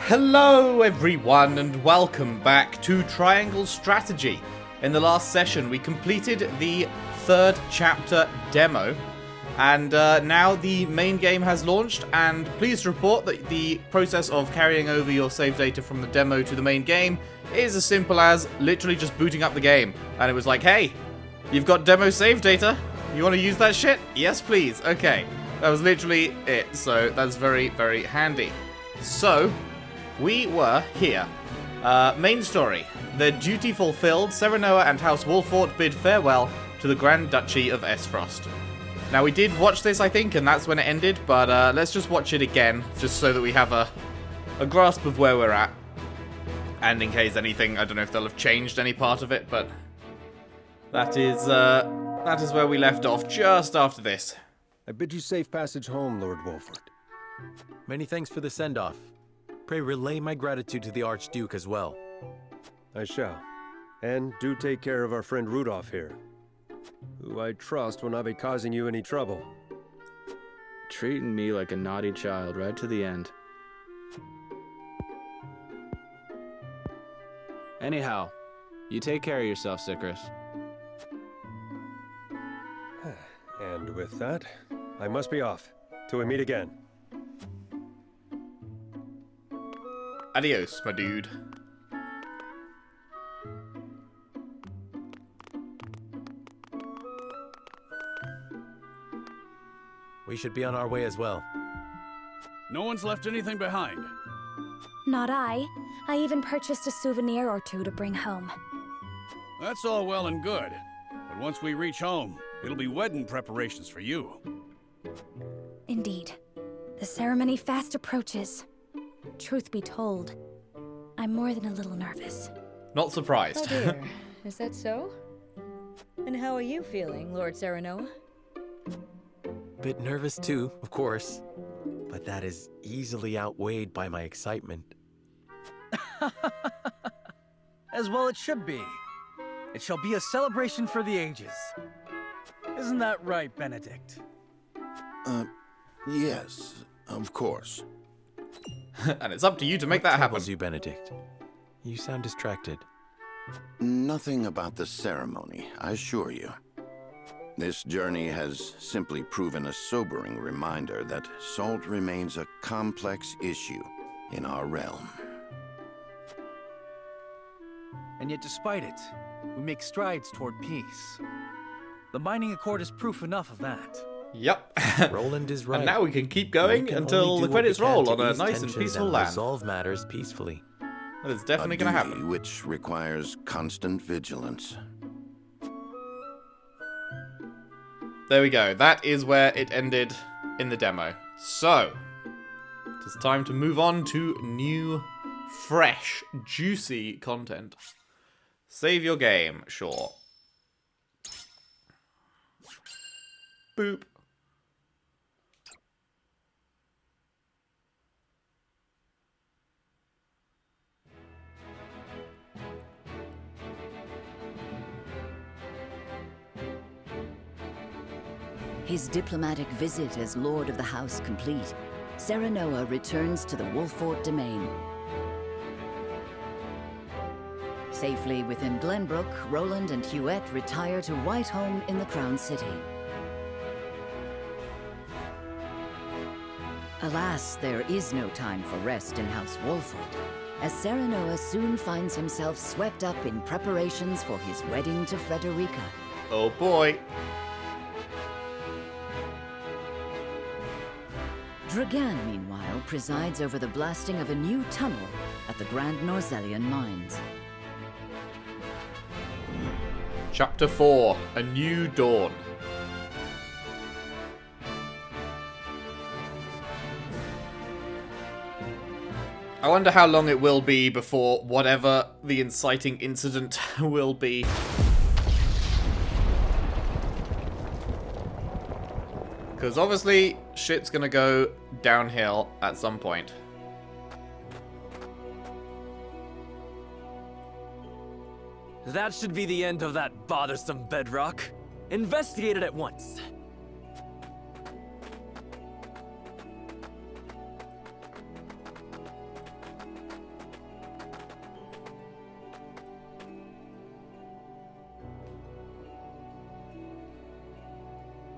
Hello everyone and welcome back to Triangle Strategy. In the last session we completed the third chapter demo and now the main game has launched, and pleased to report that the process of carrying over your save data from the demo to the main game is as simple as literally just booting up the game. And it was like, hey, you've got demo save data? You want to use that shit? Yes please. Okay, that was literally it, so that's very, very handy. So we were here. Main story. The duty fulfilled, Serenoa and House Wolfort bid farewell to the Grand Duchy of Esfrost. Now, we did watch this, I think, and that's when it ended, but let's just watch it again, just so that we have a grasp of where we're at. And in case anything, I don't know if they'll have changed any part of it, but that is where we left off just after this. I bid you safe passage home, Lord Wolfort. Many thanks for the send-off. Pray relay my gratitude to the Archduke as well. I shall. And do take care of our friend Rudolph here, who I trust will not be causing you any trouble. Treating me like a naughty child right to the end. Anyhow, you take care of yourself, Sicrus. And with that, I must be off. Till we meet again. Adios, my dude. We should be on our way as well. No one's left anything behind. Not I. I even purchased a souvenir or two to bring home. That's all well and good. But once we reach home, it'll be wedding preparations for you. Indeed. The ceremony fast approaches. Truth be told, I'm more than a little nervous. Not surprised. Oh dear, is that so? And how are you feeling, Lord Serenoa? Bit nervous too, of course. But that is easily outweighed by my excitement. As well it should be. It shall be a celebration for the ages. Isn't that right, Benedict? Yes, of course. And it's up to you to make that happen. What troubles you, Benedict? You sound distracted. Nothing about the ceremony, I assure you. This journey has simply proven a sobering reminder that salt remains a complex issue in our realm. And yet despite it, we make strides toward peace. The mining accord is proof enough of that. Yep. Roland is right. And now we can keep going We can until only the do credits what we roll can on to a ease nice and tensions peaceful and land. resolve matters peacefully. That is definitely going to A duty happen. which requires constant vigilance. There we go. That is where it ended in the demo. So, it is time to move on to new, fresh, juicy content. Save your game, sure. Boop. His diplomatic visit as Lord of the House complete, Serenoa returns to the Wolfort domain. Safely within Glenbrook, Roland and Huette retire to Whitehome in the Crown City. Alas, there is no time for rest in House Wolfort, as Serenoa soon finds himself swept up in preparations for his wedding to Frederica. Oh boy. Dragan, meanwhile, presides over the blasting of a new tunnel at the Grand Rosellan mines. Chapter 4, A New Dawn. I wonder how long it will be before whatever the inciting incident will be. Because obviously, shit's gonna go downhill at some point. That should be the end of that bothersome bedrock. Investigate it at once.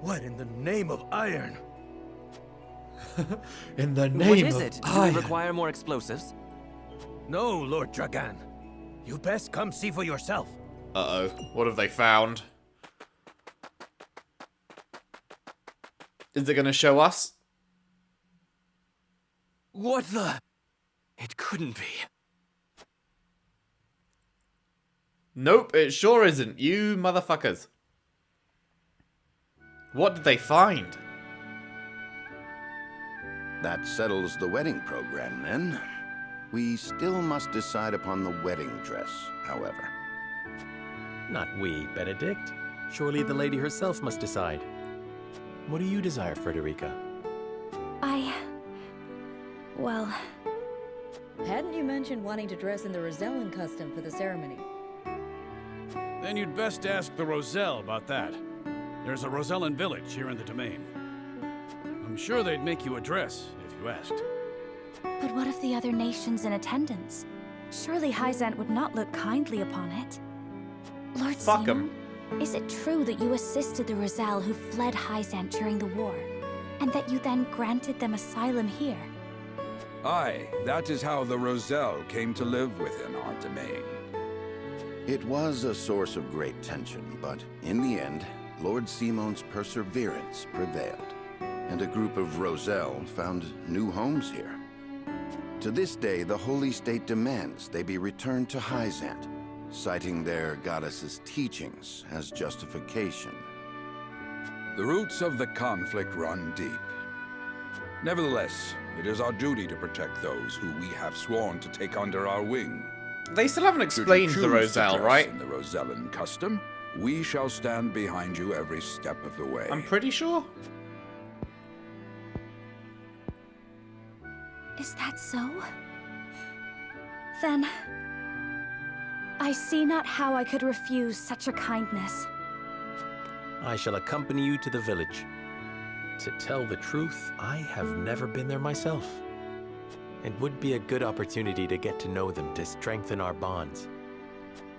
What in the name of iron? In the name What is of it? Do iron. we require more explosives? No, Lord Dragan. You best come see for yourself. Uh-oh. What have they found? Is it going to show us? What the? It couldn't be. Nope, it sure isn't. You motherfuckers. What did they find? That settles the wedding program, then. We still must decide upon the wedding dress, however. Not we, Benedict. Surely the lady herself must decide. What do you desire, Frederica? Well, Hadn't you mentioned wanting to dress in the Rosellan custom for the ceremony? Then you'd best ask the Rosell about that. There's a Rosellan village here in the domain. I'm sure they'd make you a dress if you asked. but what of the other nations in attendance? Surely Hyzant would not look kindly upon it. Lord Fuck 'em. Simon, is it true that you assisted the Rosell who fled Hyzant during the war, and that you then granted them asylum here? Aye, that is how the Rosell came to live within our domain. It was a source of great tension, but in the end, Lord Simon's perseverance prevailed, and a group of Rosell found new homes here. To this day, the Holy State demands they be returned to Hyzant, citing their goddess's teachings as justification. The roots of the conflict run deep. Nevertheless, it is our duty to protect those who we have sworn to take under our wing. They still haven't explained Should the you choose to Rosell, dress right? In the Rosellan custom, we shall stand behind you every step of the way. I'm pretty sure. Is that so? Then I see not how I could refuse such a kindness. I shall accompany you to the village. To tell the truth, I have never been there myself. It would be a good opportunity to get to know them to strengthen our bonds.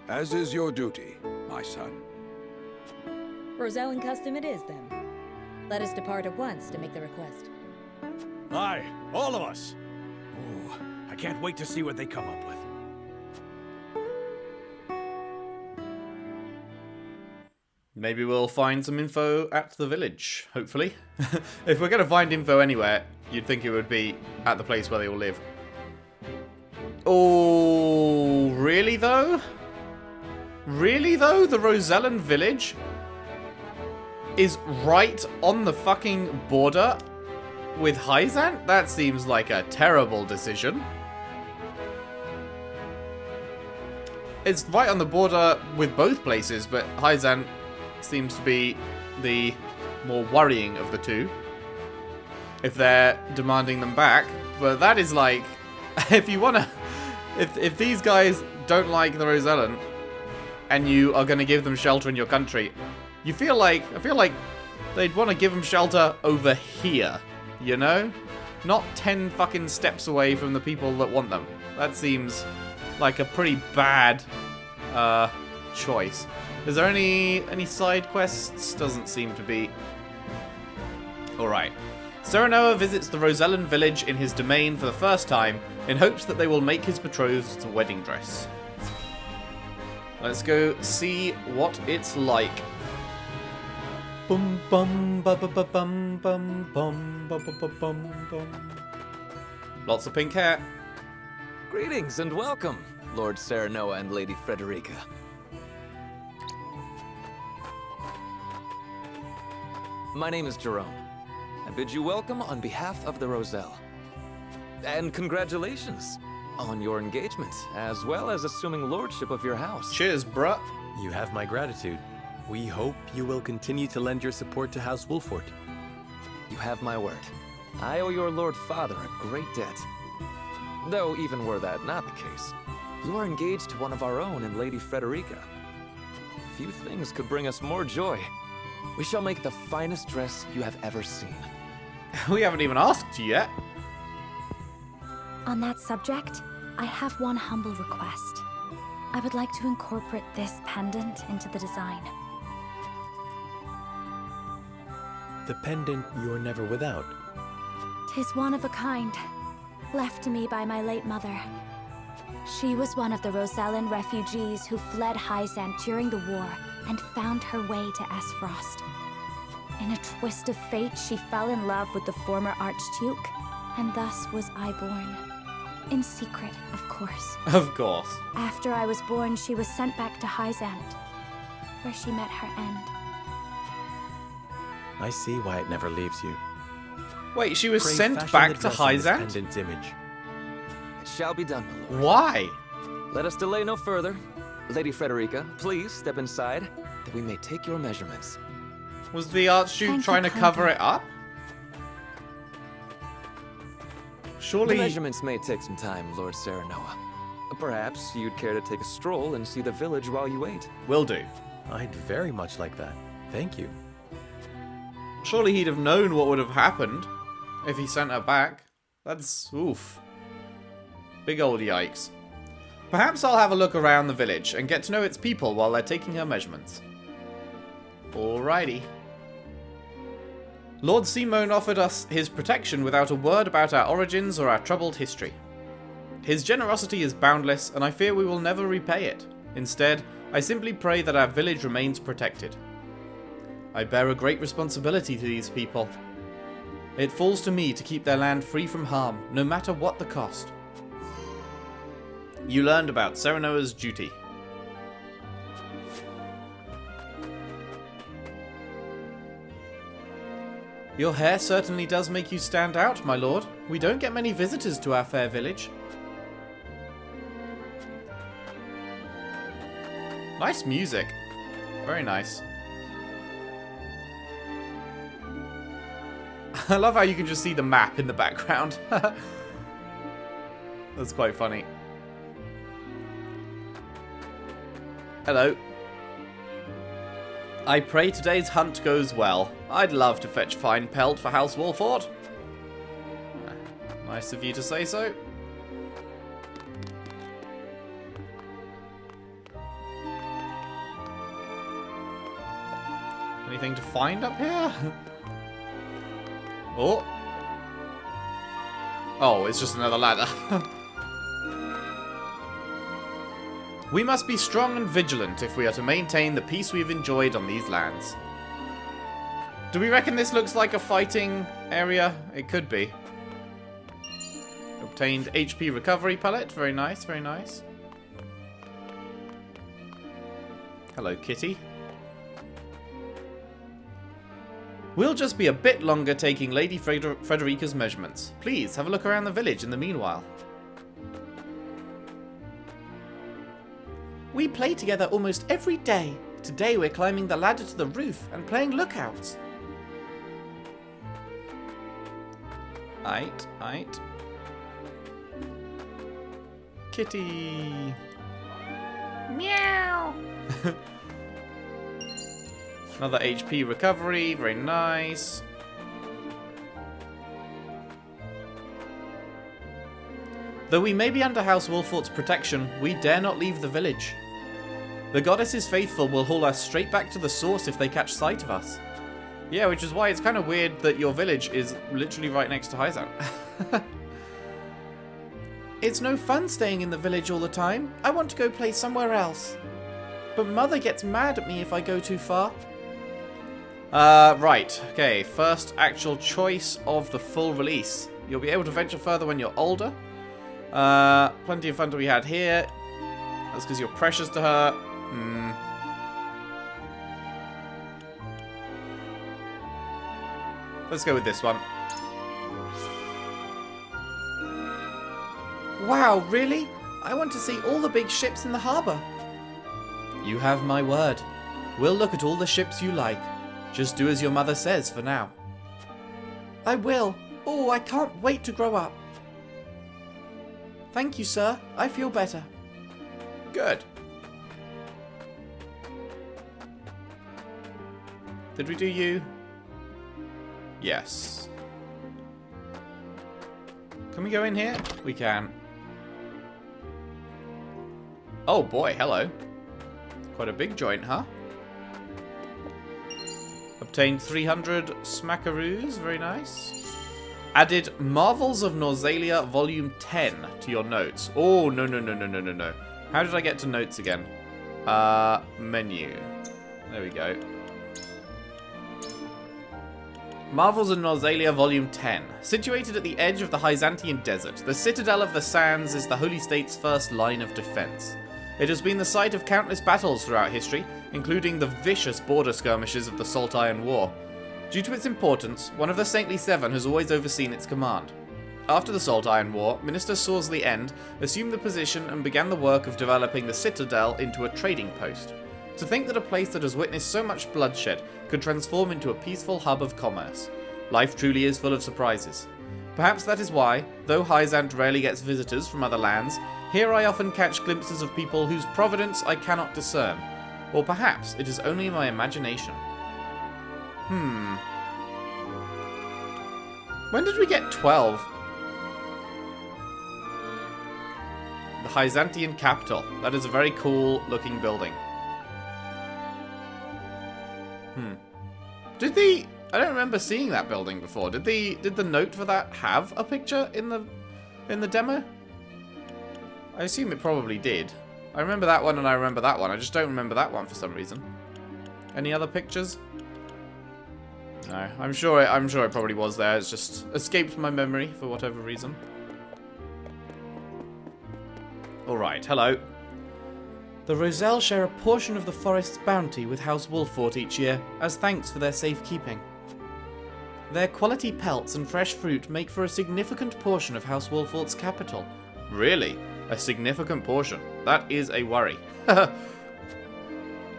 As is your duty, my son. Rosellan custom it is, then. Let us depart at once to make the request. Aye, all of us. Oh, I can't wait to see what they come up with. Maybe we'll find some info at the village, hopefully. If we're going to find info anywhere, you'd think it would be at the place where they all live. Oh, really though? Really though? The Rosellan village is right on the fucking border with Hyzant? That seems like a terrible decision. It's right on the border with both places, but Hyzant seems to be the more worrying of the two, if they're demanding them back. But that is like, if you wanna, if these guys don't like the Rosellan, and you are gonna give them shelter in your country, I feel like they'd want to give them shelter over here, you know? Not 10 fucking steps away from the people that want them. That seems like a pretty bad choice. Is there any side quests? Doesn't seem to be. Alright. Serenoa visits the Rosellan village in his domain for the first time in hopes that they will make his betrothed's wedding dress. Let's go see what it's like. Bum bum ba ba ba bum bum bum ba ba ba bum bum. Lots of pink hair. Greetings and welcome, Lord Serenoa and Lady Frederica. My name is Jerome. I bid you welcome on behalf of the Rosell. And congratulations on your engagement, as well as assuming lordship of your house. Cheers, bruh. You have my gratitude. We hope you will continue to lend your support to House Wolfort. You have my word. I owe your Lord Father a great debt. Though even were that not the case, you are engaged to one of our own in Lady Frederica. Few things could bring us more joy. We shall make the finest dress you have ever seen. We haven't even asked you yet. On that subject, I have one humble request. I would like to incorporate this pendant into the design. The pendant you're never without. 'Tis one of a kind, left to me by my late mother. She was one of the Rosellan refugees who fled Hyzant during the war and found her way to Aesfrost. In a twist of fate, she fell in love with the former Archduke, and thus was I born. In secret, of course. Of course. After I was born, she was sent back to Hyzant, where she met her end. I see why it never leaves you. Wait, she was Pray sent fashion back the to dress on this Hyzant? pendant's image. It shall be done, my lord. Why? Let us delay no further. Lady Frederica, please step inside, that we may take your measurements. Was the Archduke Thank trying you, to cover kindly. it up? Surely... The measurements may take some time, Lord Serenoa. Perhaps you'd care to take a stroll and see the village while you wait. Will do. I'd very much like that. Thank you. Surely he'd have known what would have happened if he sent her back. That's... oof. Big old yikes. Perhaps I'll have a look around the village and get to know its people while they're taking her measurements. Alrighty. Lord Simone offered us his protection without a word about our origins or our troubled history. His generosity is boundless, and I fear we will never repay it. Instead, I simply pray that our village remains protected. I bear a great responsibility to these people. It falls to me to keep their land free from harm, no matter what the cost. You learned about Serenoa's duty. Your hair certainly does make you stand out, my lord. We don't get many visitors to our fair village. Nice music. Very nice. I love how you can just see the map in the background. That's quite funny. Hello. I pray today's hunt goes well. I'd love to fetch fine pelt for House Wolford. Nice of you to say so. Anything to find up here? Oh. Oh, it's just another ladder. We must be strong and vigilant if we are to maintain the peace we've enjoyed on these lands. Do we reckon this looks like a fighting area? It could be. Obtained HP recovery pellet. Very nice, very nice. Hello, kitty. We'll just be a bit longer taking Lady Frederica's measurements. Please, have a look around the village in the meanwhile. We play together almost every day. Today we're climbing the ladder to the roof and playing lookouts. Aight. Kitty. Meow. Another HP recovery, very nice. Though we may be under House Wolfort's protection, we dare not leave the village. The goddess's faithful will haul us straight back to the source if they catch sight of us. Yeah, which is why it's kind of weird that your village is literally right next to Hyzant. It's no fun staying in the village all the time. I want to go play somewhere else. But Mother gets mad at me if I go too far. Right. Okay, first actual choice of the full release. You'll be able to venture further when you're older. Plenty of fun to be had here. That's because you're precious to her. Let's go with this one. Wow, really? I want to see all the big ships in the harbour. You have my word. We'll look at all the ships you like. Just do as your mother says for now. I will. Oh, I can't wait to grow up. Thank you, sir. I feel better. Good. Did we do you? Yes. Can we go in here? We can. Oh boy, hello. Quite a big joint, huh? Obtained 300 smackaroos, very nice. Added Marvels of Rosellan Volume 10 to your notes. Oh, no. How did I get to notes again? Menu. There we go. Marvels of Rosellan Volume 10. Situated at the edge of the Byzantine Desert, the Citadel of the Sands is the Holy State's first line of defense. It has been the site of countless battles throughout history, including the vicious border skirmishes of the Salt Iron War. Due to its importance, one of the Saintly Seven has always overseen its command. After the Salt Iron War, Minister Sorsley End assumed the position and began the work of developing the Citadel into a trading post. To think that a place that has witnessed so much bloodshed could transform into a peaceful hub of commerce. Life truly is full of surprises. Perhaps that is why, though Hyzant rarely gets visitors from other lands, here I often catch glimpses of people whose providence I cannot discern. Or perhaps it is only my imagination. When did we get 12? The Byzantine capital. That is a very cool looking building. I don't remember seeing that building before. Did the note for that have a picture in the demo? I assume it probably did. I remember that one and I remember that one. I just don't remember that one for some reason. Any other pictures? No, I'm sure it probably was there. It's just escaped my memory for whatever reason. Alright, hello. The Roselle share a portion of the forest's bounty with House Wolfort each year, as thanks for their safekeeping. Their quality pelts and fresh fruit make for a significant portion of House Wolfort's capital. Really? A significant portion? That is a worry.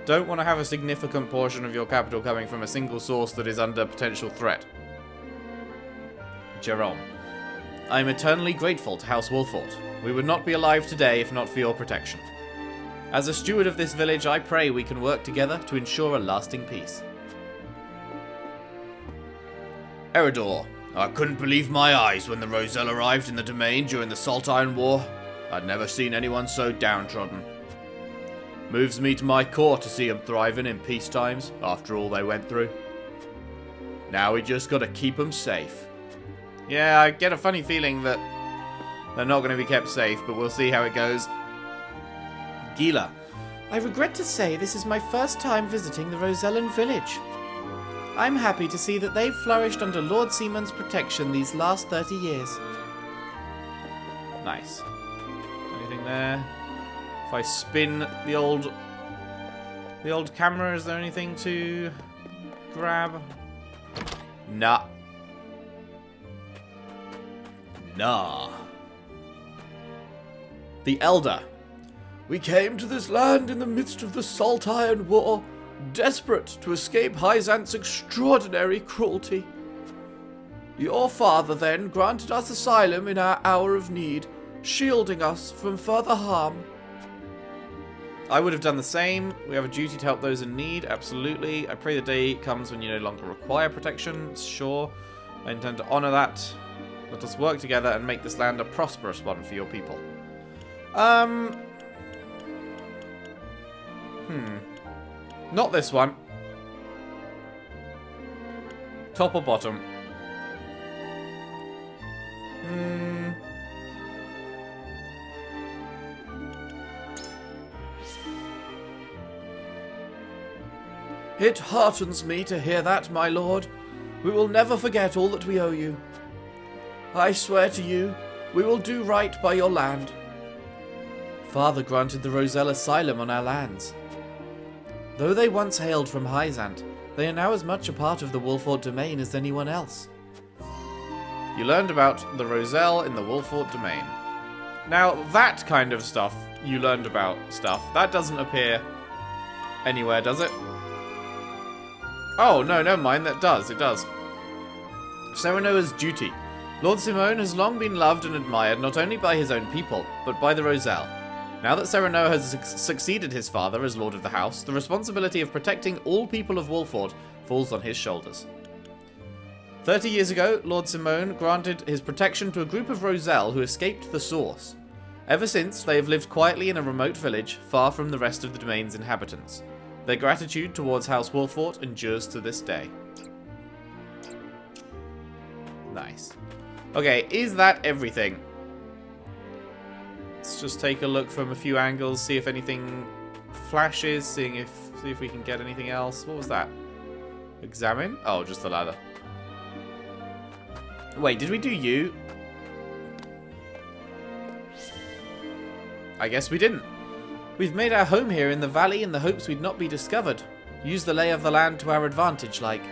Don't want to have a significant portion of your capital coming from a single source that is under potential threat. Jerome. I am eternally grateful to House Wolfort. We would not be alive today if not for your protection. As a steward of this village, I pray we can work together to ensure a lasting peace. Eridor. I couldn't believe my eyes when the Roselle arrived in the domain during the Salt Iron War. I'd never seen anyone so downtrodden. Moves me to my core to see them thriving in peace times after all they went through. Now we just gotta keep them safe. Yeah, I get a funny feeling that they're not going to be kept safe, but we'll see how it goes. Gila. I regret to say this is my first time visiting the Rosellan village. I'm happy to see that they've flourished under Lord Seaman's protection these last 30 years. Nice. Anything there? If I spin the old camera, is there anything to grab? Nah. The Elder. We came to this land in the midst of the Salt Iron War, desperate to escape Hyzant's extraordinary cruelty. Your father then granted us asylum in our hour of need, shielding us from further harm. I would have done the same. We have a duty to help those in need, absolutely. I pray the day comes when you no longer require protection, sure. I intend to honor that. Let us work together and make this land a prosperous one for your people. Not this one. Top or bottom? It heartens me to hear that, my lord. We will never forget all that we owe you. I swear to you, we will do right by your land. Father granted the Roselle asylum on our lands. Though they once hailed from Hyzant, they are now as much a part of the Wolfort domain as anyone else. You learned about the Roselle in the Wolfort domain. Now, that kind of stuff, you learned about stuff, that doesn't appear anywhere, does it? Oh, no, never mind, that does, it does. Serenoa's duty. Lord Simone has long been loved and admired not only by his own people, but by the Roselle. Now that Serenoa has succeeded his father as Lord of the House, the responsibility of protecting all people of Wolfort falls on his shoulders. 30 years ago, Lord Simone granted his protection to a group of Roselle who escaped the Source. Ever since, they have lived quietly in a remote village, far from the rest of the domain's inhabitants. Their gratitude towards House Wolfort endures to this day. Nice. Okay, is that everything? Let's just take a look from a few angles, see if anything flashes, see if we can get anything else. What was that? Examine? Oh, just the ladder. Wait, did we do you? I guess we didn't. We've made our home here in the valley in the hopes we'd not be discovered. Use the lay of the land to our advantage, like.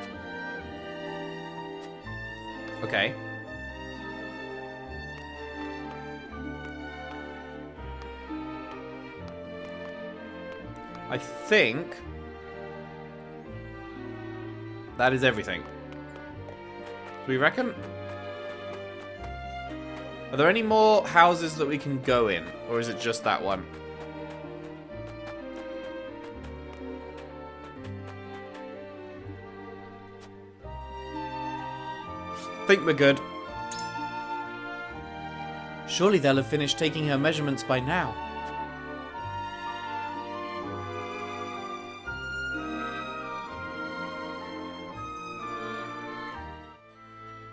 Okay. I think that is everything. Do we reckon? Are there any more houses that we can go in? Or is it just that one? Think we're good. Surely they'll have finished taking her measurements by now.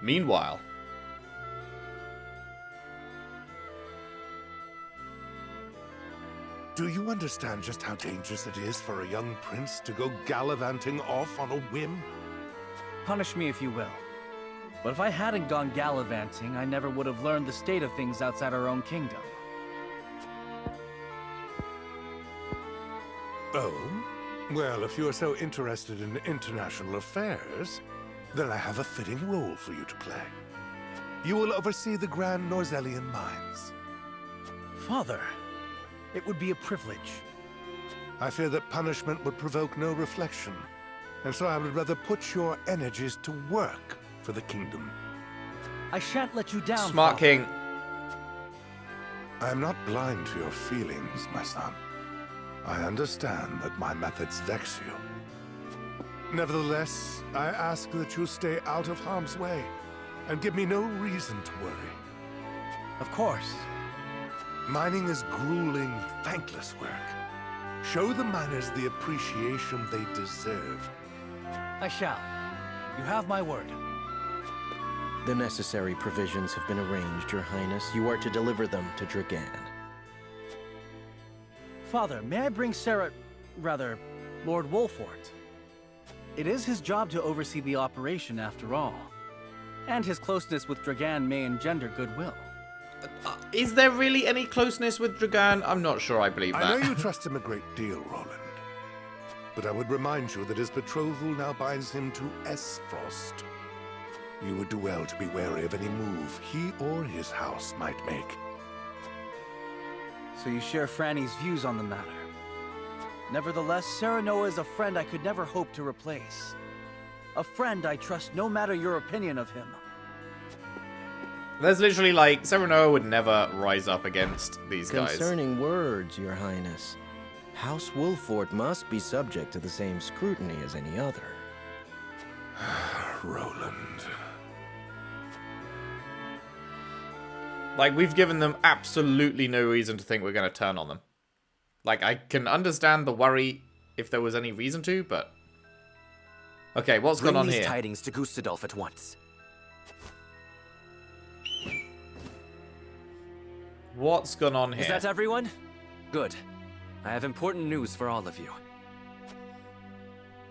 Meanwhile, do you understand just how dangerous it is for a young prince to go gallivanting off on a whim? Punish me if you will. But if I hadn't gone gallivanting, I never would have learned the state of things outside our own kingdom. Oh? Well, if you're so interested in international affairs, then I have a fitting role for you to play. You will oversee the Grand Rosellan mines. Father, it would be a privilege. I fear that punishment would provoke no reflection, and so I would rather put your energies to work for the kingdom. I shan't let you down, Smart Father. King. I am not blind to your feelings, my son. I understand that my methods vex you. Nevertheless, I ask that you stay out of harm's way, and give me no reason to worry. Of course. Mining is grueling, thankless work. Show the miners the appreciation they deserve. I shall. You have my word. The necessary provisions have been arranged, Your Highness. You are to deliver them to Dragan. Father, may I bring Lord Wolfort? It is his job to oversee the operation, after all. And his closeness with Dragan may engender goodwill. Is there really any closeness with Dragan? I'm not sure I believe that. I know you trust him a great deal, Roland. But I would remind you that his betrothal now binds him to Esfrost. You would do well to be wary of any move he or his house might make. So you share Franny's views on the matter. Nevertheless, Serenoa is a friend I could never hope to replace. A friend I trust no matter your opinion of him. There's literally like, Serenoa would never rise up against these guys. Concerning words, Your Highness, House Wolfort must be subject to the same scrutiny as any other. Roland. Like, we've given them absolutely no reason to think we're going to turn on them. Like, I can understand the worry if there was any reason to, but... Okay, what's going on here? Bring these tidings to Gustadolf at once. What's going on here? Is that everyone? Good. I have important news for all of you.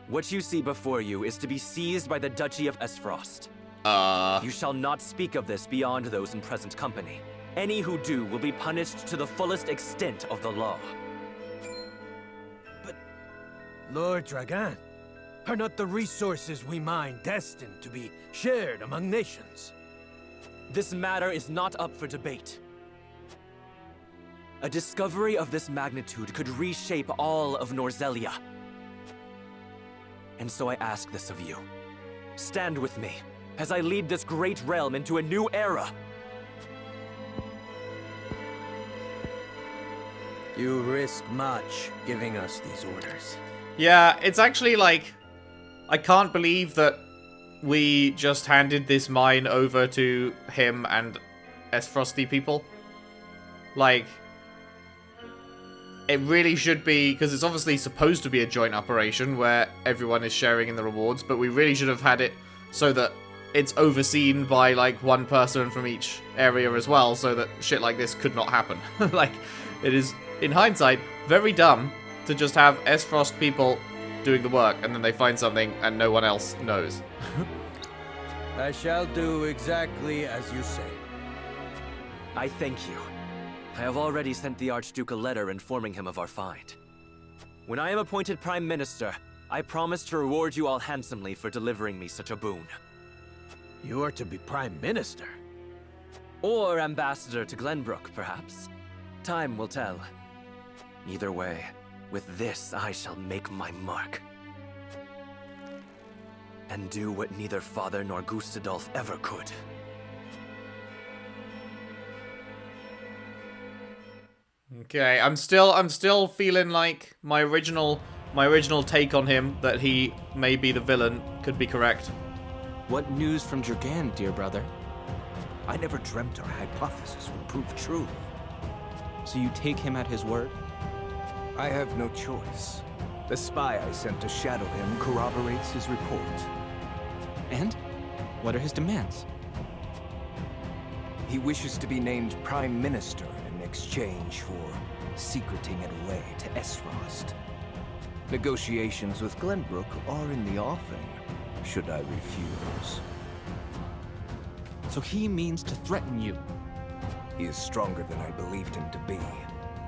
What you see before you is to be seized by the Duchy of Esfrost. You shall not speak of this beyond those in present company. Any who do will be punished to the fullest extent of the law. But, Lord Dragan, are not the resources we mine destined to be shared among nations? This matter is not up for debate. A discovery of this magnitude could reshape all of Norzelia. And so I ask this of you. Stand with me as I lead this great realm into a new era. You risk much giving us these orders. Yeah, it's actually like... I can't believe that we just handed this mine over to him and Esfrosty people. Like... It really should be, because it's obviously supposed to be a joint operation where everyone is sharing in the rewards, but we really should have had it so that it's overseen by, like, one person from each area as well, so that shit like this could not happen. Like, it is, in hindsight, very dumb to just have S-Frost people doing the work, and then they find something and no one else knows. I shall do exactly as you say. I thank you. I have already sent the Archduke a letter informing him of our find. When I am appointed Prime Minister, I promise to reward you all handsomely for delivering me such a boon. You are to be Prime Minister? Or Ambassador to Glenbrook, perhaps. Time will tell. Either way, with this I shall make my mark. And do what neither Father nor Gustadolf ever could. Okay, I'm still feeling like my original take on him, that he may be the villain, could be correct. What news from Dragan, dear brother? I never dreamt our hypothesis would prove true. So you take him at his word? I have no choice. The spy I sent to shadow him corroborates his report. And? What are his demands? He wishes to be named Prime Minister in exchange for secreting it away to Esfrost. Negotiations with Glenbrook are in the offing, should I refuse. So he means to threaten you? He is stronger than I believed him to be.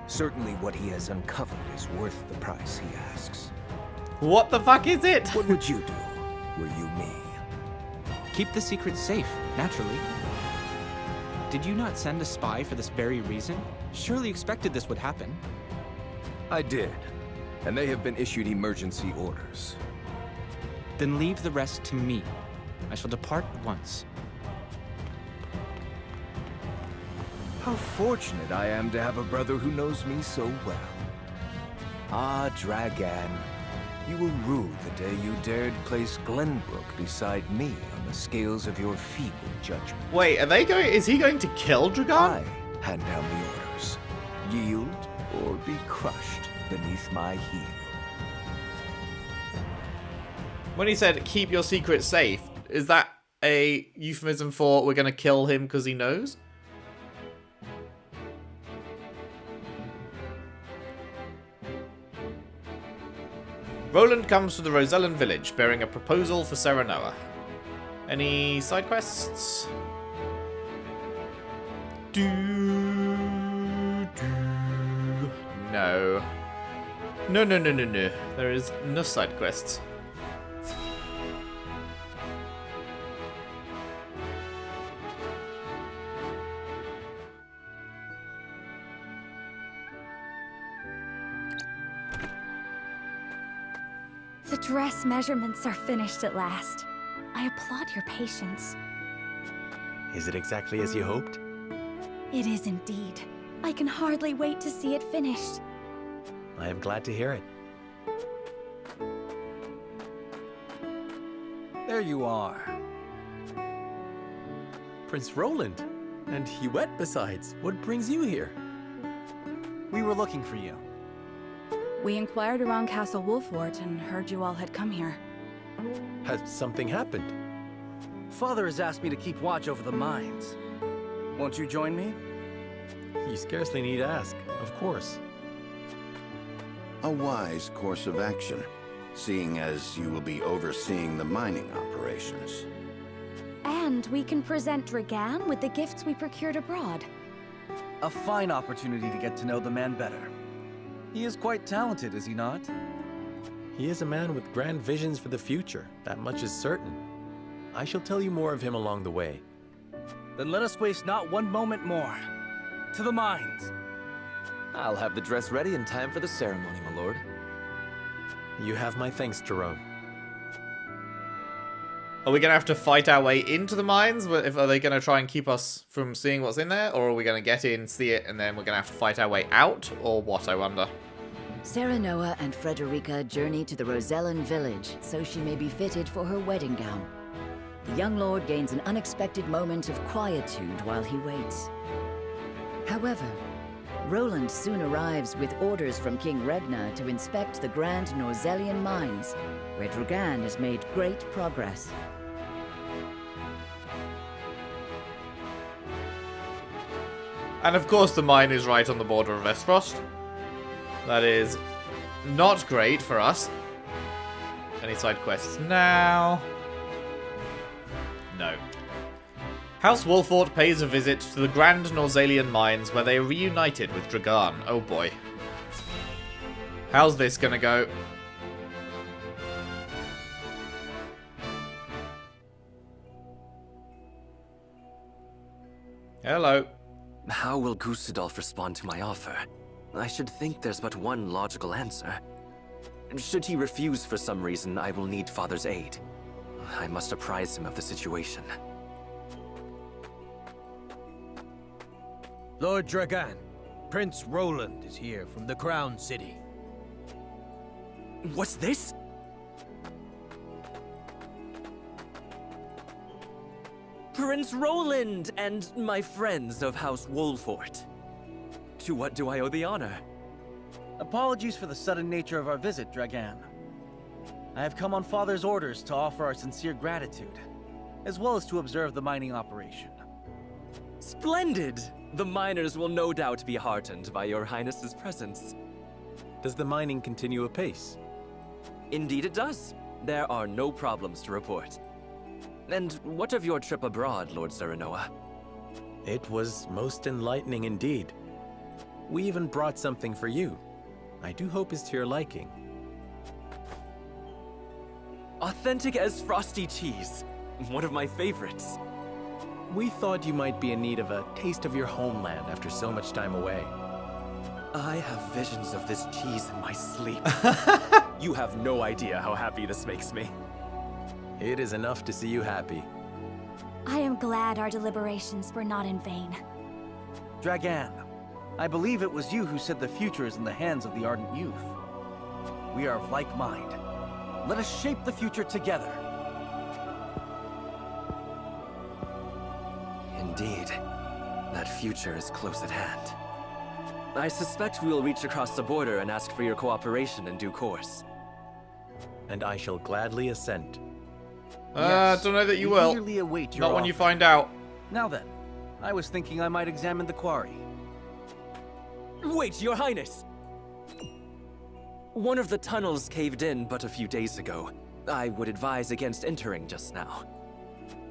Certainly what he has uncovered is worth the price he asks. What the fuck is it? What would you do, were you me? Keep the secret safe, naturally. Did you not send a spy for this very reason? Surely expected this would happen. I did, and they have been issued emergency orders. Then leave the rest to me. I shall depart at once. How fortunate I am to have a brother who knows me so well. Ah, Dragan, you will rue the day you dared place Glenbrook beside me on the scales of your feeble judgment. Wait, is he going to kill Dragan? I hand down the orders. Yield or be crushed beneath my heel. When he said, keep your secret safe, is that a euphemism for we're going to kill him because he knows? Roland comes to the Rosellan village, bearing a proposal for Serenoa. Any side quests? No. No. There is no side quests. The dress measurements are finished at last. I applaud your patience. Is it exactly as you hoped? It is indeed. I can hardly wait to see it finished. I am glad to hear it. There you are. Prince Roland. And Huette besides. What brings you here? We were looking for you. We inquired around Castle Wolfort and heard you all had come here. Has something happened? Father has asked me to keep watch over the mines. Won't you join me? You scarcely need ask, of course. A wise course of action, seeing as you will be overseeing the mining operations. And we can present Dragan with the gifts we procured abroad. A fine opportunity to get to know the man better. He is quite talented, is he not? He is a man with grand visions for the future, that much is certain. I shall tell you more of him along the way. Then let us waste not one moment more. To the mines! I'll have the dress ready in time for the ceremony, my lord. You have my thanks, Jerome. Are we going to have to fight our way into the mines? Are they going to try and keep us from seeing what's in there? Or are we going to get in, see it, and then we're going to have to fight our way out? Or what, I wonder? Serenoa and Frederica journey to the Rosellan village so she may be fitted for her wedding gown. The young lord gains an unexpected moment of quietude while he waits. However, Roland soon arrives with orders from King Regna to inspect the Grand Norzellian mines, where Dragan has made great progress. And of course the mine is right on the border of Esfrost. That is not great for us. Any side quests now? No. House Wolfort pays a visit to the Grand Rosellan mines where they are reunited with Dragan. Oh boy. How's this gonna go? Hello. How will Gustadolf respond to my offer? I should think there's but one logical answer. Should he refuse for some reason, I will need Father's aid. I must apprise him of the situation. Lord Dragan, Prince Roland is here from the Crown City. What's this? Prince Roland and my friends of House Wolfort. To what do I owe the honor? Apologies for the sudden nature of our visit, Dragan. I have come on Father's orders to offer our sincere gratitude, as well as to observe the mining operation. Splendid! The miners will no doubt be heartened by your Highness's presence. Does the mining continue apace? Indeed it does. There are no problems to report. And what of your trip abroad, Lord Serenoa? It was most enlightening indeed. We even brought something for you. I do hope it's to your liking. Authentic as frosty cheese. One of my favorites. We thought you might be in need of a taste of your homeland after so much time away. I have visions of this cheese in my sleep. You have no idea how happy this makes me. It is enough to see you happy. I am glad our deliberations were not in vain. Dragan, I believe it was you who said the future is in the hands of the ardent youth. We are of like mind. Let us shape the future together. Indeed. That future is close at hand. I suspect we will reach across the border and ask for your cooperation in due course. And I shall gladly assent. Yes, don't know that you will. Eagerly await your Not when you offer. find out. Now then, I was thinking I might examine the quarry. Wait, Your Highness! One of the tunnels caved in but a few days ago. I would advise against entering just now.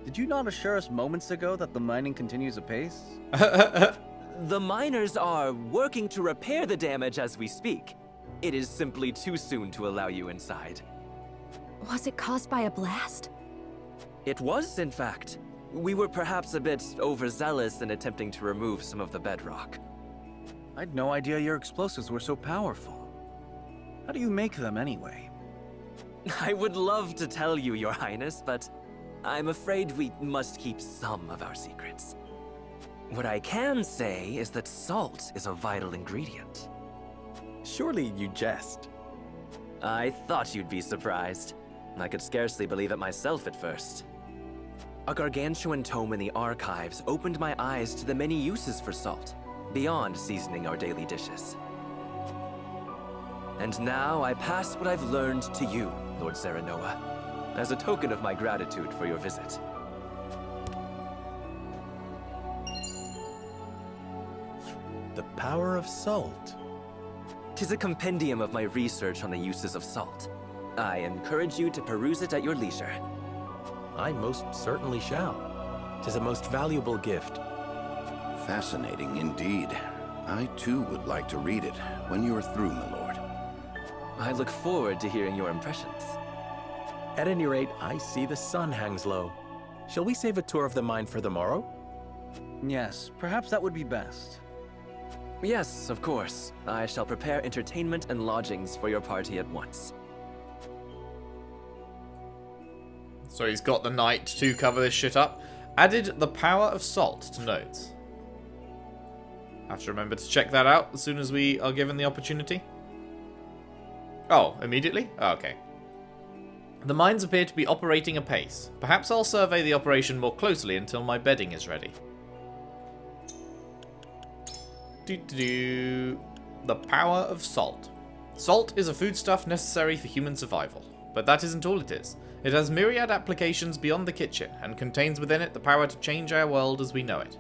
Did you not assure us moments ago that the mining continues apace? The miners are working to repair the damage as we speak. It is simply too soon to allow you inside. Was it caused by a blast? It was, in fact. We were perhaps a bit overzealous in attempting to remove some of the bedrock. I'd no idea your explosives were so powerful. How do you make them anyway? I would love to tell you, Your Highness, but I'm afraid we must keep some of our secrets. What I can say is that salt is a vital ingredient. Surely you jest. I thought you'd be surprised. I could scarcely believe it myself at first. A gargantuan tome in the archives opened my eyes to the many uses for salt, beyond seasoning our daily dishes. And now I pass what I've learned to you, Lord Serenoa, as a token of my gratitude for your visit. The power of salt. 'Tis a compendium of my research on the uses of salt. I encourage you to peruse it at your leisure. I most certainly shall. 'Tis a most valuable gift. Fascinating indeed. I too would like to read it when you are through, my lord. I look forward to hearing your impressions. At any rate, I see the sun hangs low. Shall we save a tour of the mine for the morrow? Yes, perhaps that would be best. Yes, of course. I shall prepare entertainment and lodgings for your party at once. So he's got the night to cover this shit up. Added the power of salt to notes. Have to remember to check that out as soon as we are given the opportunity. Oh, immediately? Oh, okay. The mines appear to be operating apace. Perhaps I'll survey the operation more closely until my bedding is ready. The power of salt. Salt is a foodstuff necessary for human survival, but that isn't all it is. It has myriad applications beyond the kitchen, and contains within it the power to change our world as we know it.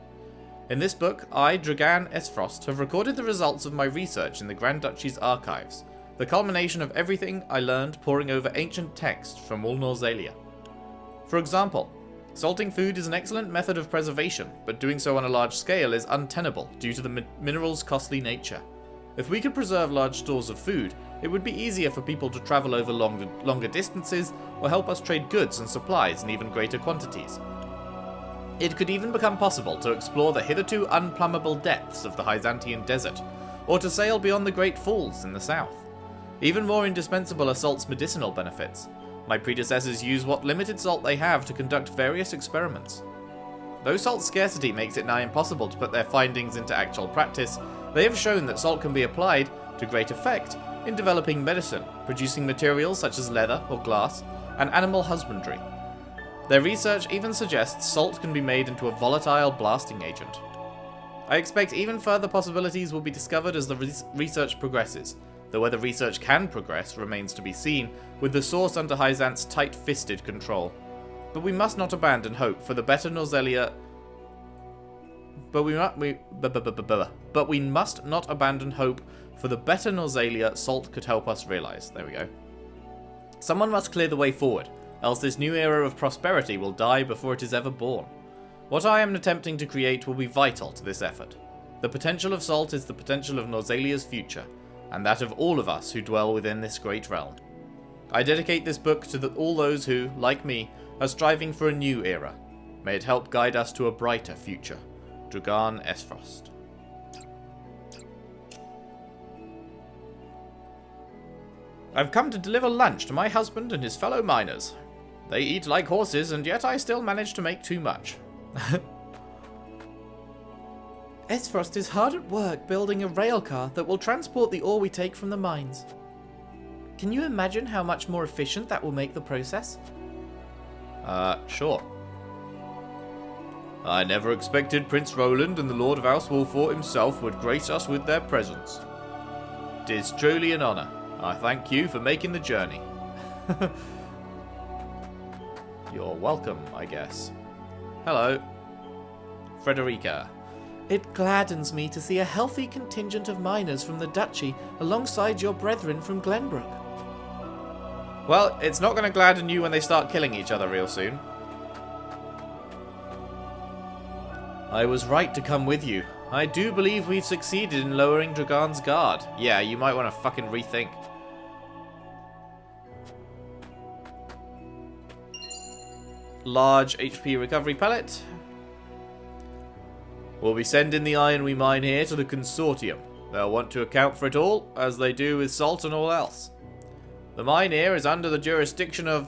In this book, I, Dragan Esfrost, have recorded the results of my research in the Grand Duchy's archives, the culmination of everything I learned poring over ancient text from all Norzelia. For example, salting food is an excellent method of preservation, but doing so on a large scale is untenable due to the mineral's costly nature. If we could preserve large stores of food, it would be easier for people to travel over longer distances or help us trade goods and supplies in even greater quantities. It could even become possible to explore the hitherto unplumbable depths of the Hyzantian desert, or to sail beyond the Great Falls in the south. Even more indispensable are salt's medicinal benefits. My predecessors used what limited salt they have to conduct various experiments. Though salt's scarcity makes it nigh impossible to put their findings into actual practice, they have shown that salt can be applied, to great effect, in developing medicine, producing materials such as leather or glass, and animal husbandry. Their research even suggests salt can be made into a volatile blasting agent. I expect even further possibilities will be discovered as the research progresses, though whether research can progress remains to be seen, with the source under Hyzant's tight-fisted control. But we must not abandon hope for the better Norzelia. But we must not abandon hope for the better Norzelia salt could help us realize. There we go. Someone must clear the way forward, else this new era of prosperity will die before it is ever born. What I am attempting to create will be vital to this effort. The potential of salt is the potential of Norzelia's future, and that of all of us who dwell within this great realm. I dedicate this book to all those who, like me, are striving for a new era. May it help guide us to a brighter future. Dragan Esfrost. I've come to deliver lunch to my husband and his fellow miners. They eat like horses, and yet I still manage to make too much. Esfrost is hard at work building a railcar that will transport the ore we take from the mines. Can you imagine how much more efficient that will make the process? Sure. I never expected Prince Roland and the Lord of House Wolfort himself would grace us with their presence. 'Tis truly an honour. I thank you for making the journey. You're welcome, I guess. Hello. Frederica. It gladdens me to see a healthy contingent of miners from the Duchy alongside your brethren from Glenbrook. Well, it's not going to gladden you when they start killing each other real soon. I was right to come with you. I do believe we've succeeded in lowering Dragan's guard. Yeah, you might want to fucking rethink. Large HP recovery pellet. We'll be sending the iron we mine here to the consortium. They'll want to account for it all, as they do with salt and all else. The mine here is under the jurisdiction of,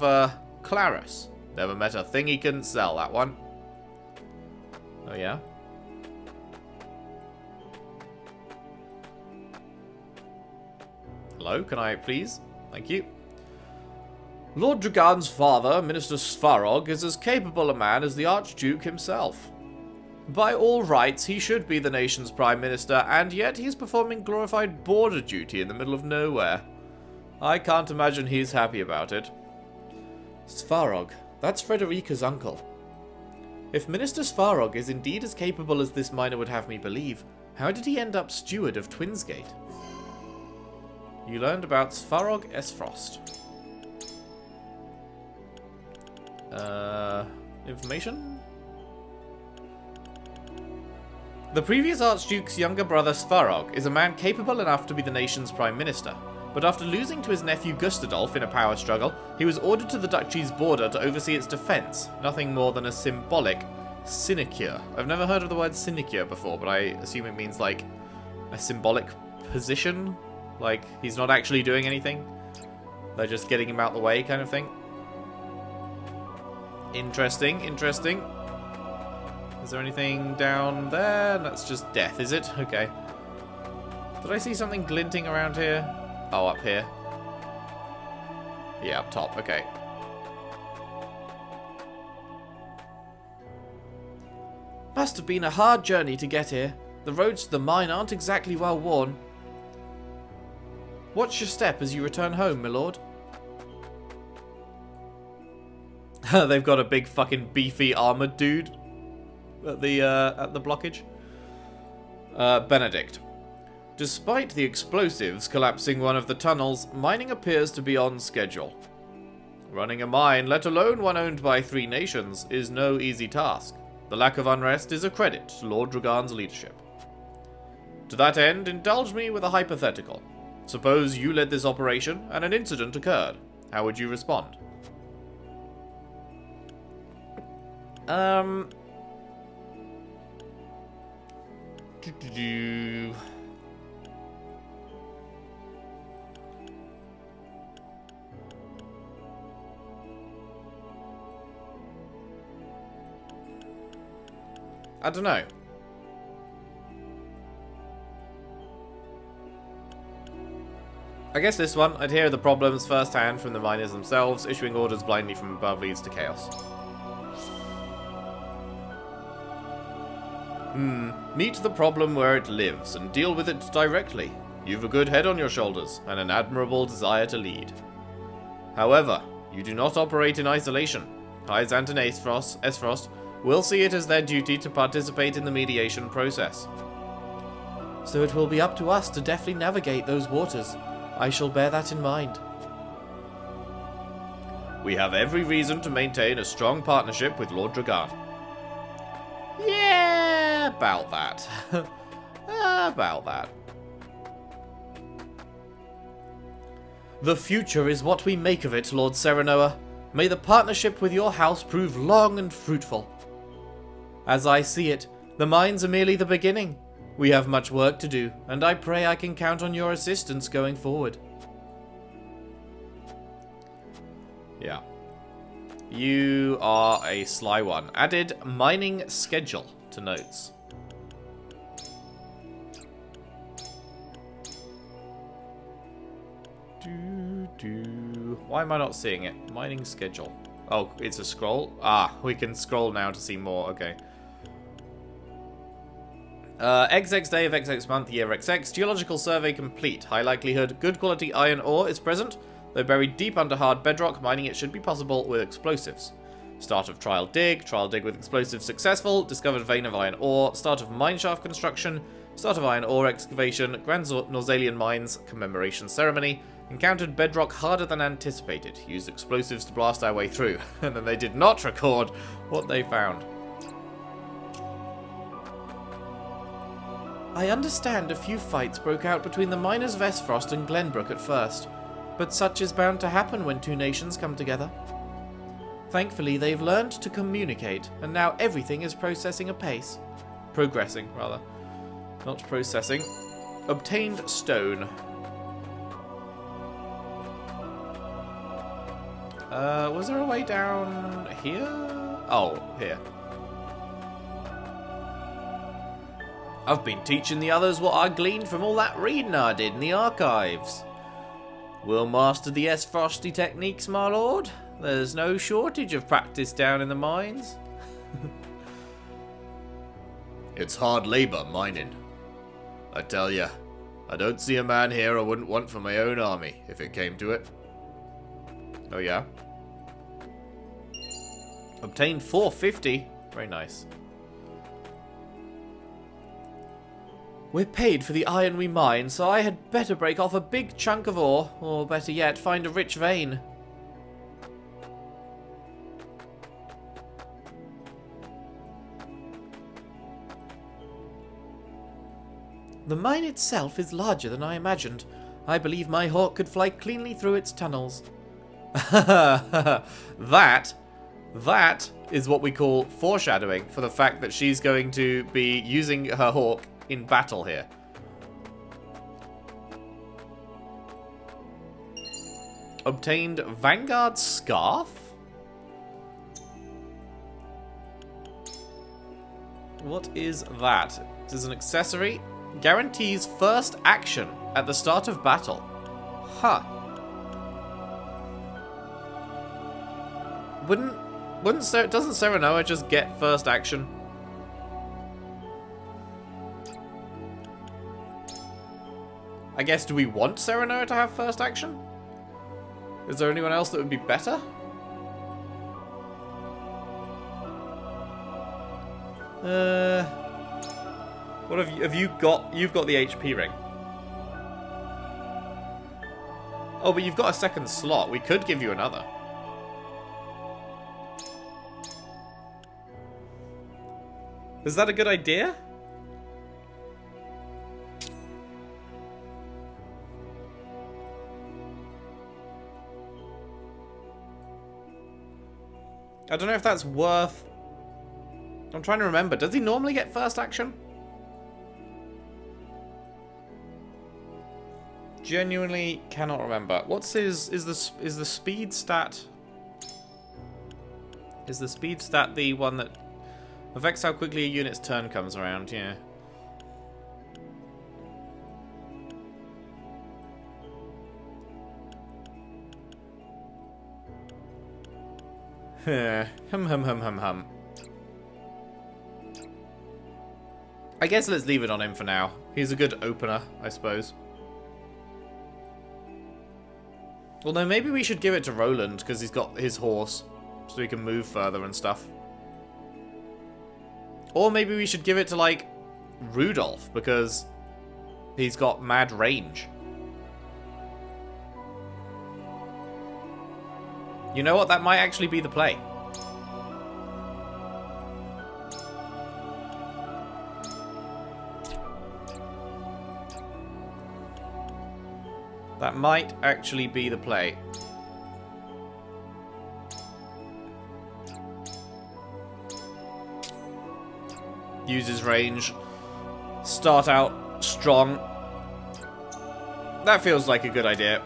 Clarus. Never met a thing he couldn't sell, that one. Oh, yeah? Hello, can I please? Thank you. Lord Dragan's father, Minister Svarog, is as capable a man as the Archduke himself. By all rights, he should be the nation's Prime Minister, and yet he's performing glorified border duty in the middle of nowhere. I can't imagine he's happy about it. Svarog, that's Frederica's uncle. If Minister Svarog is indeed as capable as this miner would have me believe, how did he end up steward of Twinsgate? You learned about Svarog Esfrost. Information? The previous Archduke's younger brother Svarog is a man capable enough to be the nation's Prime Minister, but after losing to his nephew Gustadolf in a power struggle, he was ordered to the duchy's border to oversee its defence, nothing more than a symbolic sinecure. I've never heard of the word sinecure before, but I assume it means like a symbolic position? Like he's not actually doing anything? They're just getting him out the way kind of thing? Interesting, interesting. Is there anything down there? That's just death, is it? Okay. Did I see something glinting around here? Oh, up here. Yeah, up top. Okay. Must have been a hard journey to get here. The roads to the mine aren't exactly well worn. Watch your step as you return home, my lord. They've got a big fucking beefy armored dude at the blockage. Benedict. Despite the explosives collapsing one of the tunnels, mining appears to be on schedule. Running a mine, let alone one owned by 3 nations, is no easy task. The lack of unrest is a credit to Lord Dragan's leadership. To that end, indulge me with a hypothetical. Suppose you led this operation and an incident occurred. How would you respond? I don't know. I guess this one, I'd hear the problems firsthand from the miners themselves. Issuing orders blindly from above leads to chaos. Meet the problem where it lives and deal with it directly. You've a good head on your shoulders and an admirable desire to lead. However, you do not operate in isolation. Hyzant and Esfrost will see it as their duty to participate in the mediation process. So it will be up to us to deftly navigate those waters. I shall bear that in mind. We have every reason to maintain a strong partnership with Lord Dragan. Yeah, about that. About that. The future is what we make of it, Lord Serenoa. May the partnership with your house prove long and fruitful. As I see it, the mines are merely the beginning. We have much work to do, and I pray I can count on your assistance going forward. Yeah. You are a sly one. Added mining schedule to notes. Why am I not seeing it? Mining schedule. Oh, it's a scroll? Ah, we can scroll now to see more. Okay. XX day of XX month, year XX. Geological survey complete. High likelihood good quality iron ore is present. Though buried deep under hard bedrock, mining it should be possible with explosives. Start of trial dig with explosives successful. Discovered vein of iron ore. Start of mineshaft construction. Start of iron ore excavation. Grand Rosellan mines commemoration ceremony. Encountered bedrock harder than anticipated. Used explosives to blast our way through. And then they did not record what they found. I understand a few fights broke out between the miners of Esfrost and Glenbrook at first, but such is bound to happen when 2 nations come together. Thankfully, they've learned to communicate, and now everything is progressing, rather. Not processing. Obtained stone. Was there a way down here? Oh, here. I've been teaching the others what I gleaned from all that reading I did in the archives. We'll master the Esfrosty techniques, my lord. There's no shortage of practice down in the mines. It's hard labor, mining. I tell ya, I don't see a man here I wouldn't want for my own army, if it came to it. Oh yeah? Obtained 450. Very nice. We're paid for the iron we mine, so I had better break off a big chunk of ore, or better yet, find a rich vein. The mine itself is larger than I imagined. I believe my hawk could fly cleanly through its tunnels. That is what we call foreshadowing for the fact that she's going to be using her hawk in battle here. Obtained Vanguard Scarf? What is that? It is an accessory. Guarantees first action at the start of battle. Huh. Doesn't Serenoa just get first action? I guess, do we want Serenoa to have first action? Is there anyone else that would be better? What have you got? You've got the HP ring. Oh, but you've got a second slot. We could give you another. Is that a good idea? I don't know if that's worth... I'm trying to remember. Does he normally get first action? Genuinely cannot remember. What's his... Is the speed stat... Is the speed stat the one that affects how quickly a unit's turn comes around? Yeah. Hum. I guess let's leave it on him for now. He's a good opener, I suppose. Although maybe we should give it to Roland because he's got his horse, so he can move further and stuff. Or maybe we should give it to, like, Rudolph because he's got mad range. You know what? That might actually be the play. That might actually be the play. Use his range. Start out strong. That feels like a good idea.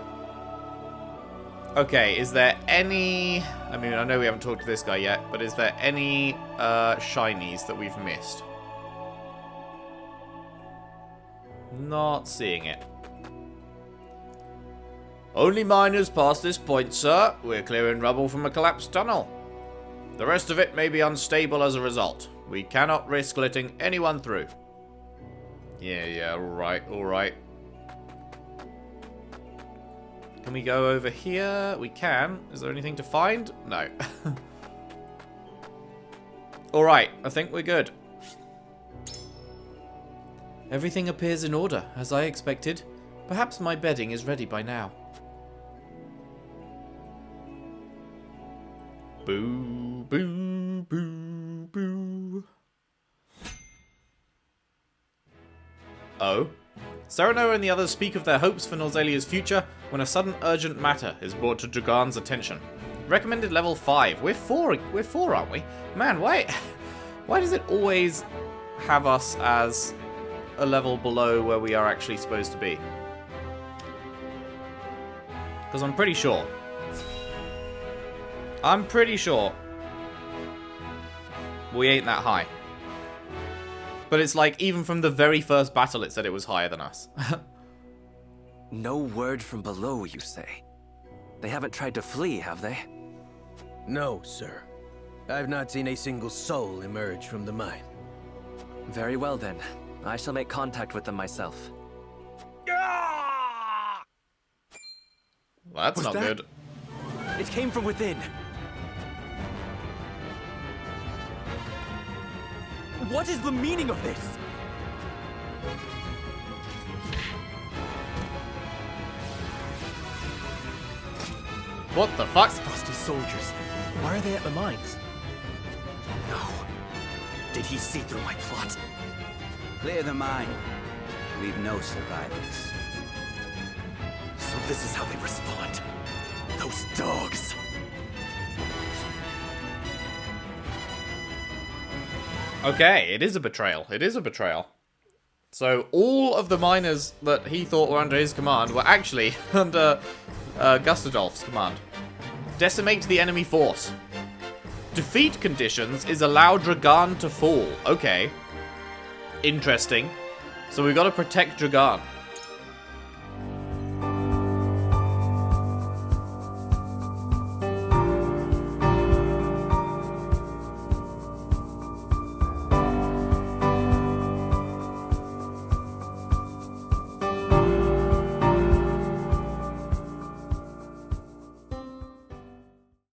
Okay, is there any... I mean, I know we haven't talked to this guy yet, but is there any shinies that we've missed? Not seeing it. Only miners past this point, sir. We're clearing rubble from a collapsed tunnel. The rest of it may be unstable as a result. We cannot risk letting anyone through. Yeah, alright. Can we go over here? We can. Is there anything to find? No. Alright, I think we're good. Everything appears in order, as I expected. Perhaps my bedding is ready by now. Boo, boo, boo, boo. Oh? Serenoa and the others speak of their hopes for Norsalia's future when a sudden urgent matter is brought to Dragan's attention. Recommended level 5. We're 4, aren't we? Man, why does it always have us as a level below where we are actually supposed to be? Because I'm pretty sure we ain't that high. But it's like, even from the very first battle, it said it was higher than us. No word from below, you say? They haven't tried to flee, have they? No, sir. I've not seen a single soul emerge from the mine. Very well, then. I shall make contact with them myself. Well, that's not good. It came from within. What is the meaning of this? What the fuck? Frosty soldiers. Why are they at the mines? No. Did he see through my plot? Clear the mine. Leave no survivors. So this is how they respond. Those dogs. Okay, it is a betrayal. It is a betrayal. So all of the miners that he thought were under his command were actually under Gustadolf's command. Decimate the enemy force. Defeat conditions is allow Dragan to fall. Okay. Interesting. So we've got to protect Dragan.